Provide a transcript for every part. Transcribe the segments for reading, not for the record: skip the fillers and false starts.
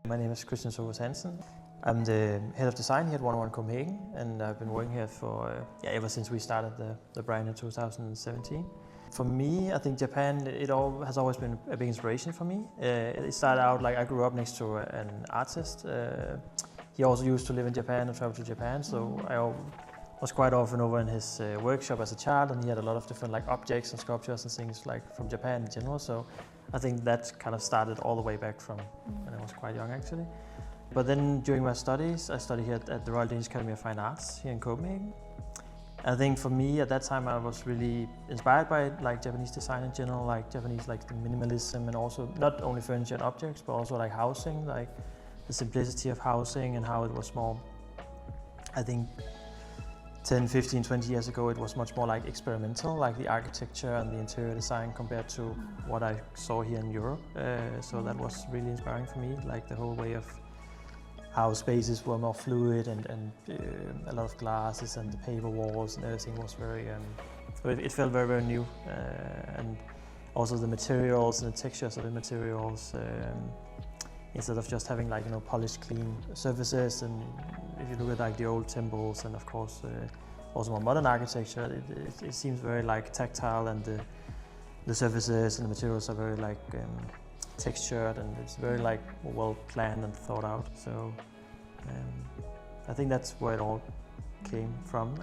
My name is Christian Hansen. I'm the head of design here at 101 Copenhagen, and I've been working here for ever since we started the brand in 2017. For me, I think Japan has always been a big inspiration for me. It started out like I grew up next to an artist. He also used to live in Japan and travel to Japan, so I was quite often over in his workshop as a child, and he had a lot of different like objects and sculptures and things like from Japan in general. So I think that kind of started all the way back from when I was quite young actually. But then during my studies, I studied here at the Royal Danish Academy of Fine Arts here in Copenhagen. I think for me at that time I was really inspired by like Japanese design in general, like Japanese like the minimalism and also not only furniture and objects, but also like housing, like the simplicity of housing and how it was more, I think 10, 15, 20 years ago it was much more like experimental, like the architecture and the interior design compared to what I saw here in Europe. So that was really inspiring for me, like the whole way of how spaces were more fluid and a lot of glasses and the paper walls and everything was very, it felt very, very new. And also the materials and the textures of the materials, instead of just having like, you know, polished, clean surfaces. And if you look at like the old temples and of course also more modern architecture, it seems very like tactile, and the surfaces and the materials are very like textured, and it's very like well planned and thought out. So I think that's where it all came from.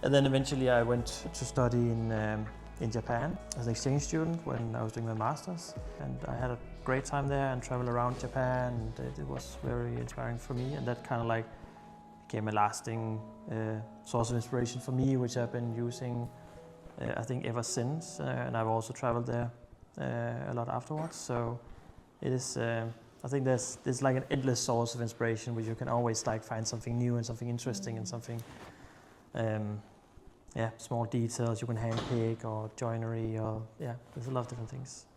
And then eventually I went to study in Japan as an exchange student when I was doing my master's, and I had a great time there and traveled around Japan, and it was very inspiring for me, and that kind of like became a lasting source of inspiration for me, which I've been using I think ever since, and I've also traveled there a lot afterwards. So it is, I think there's like an endless source of inspiration where you can always like find something new and something interesting and something, small details you can hand pick or joinery, or there's a lot of different things.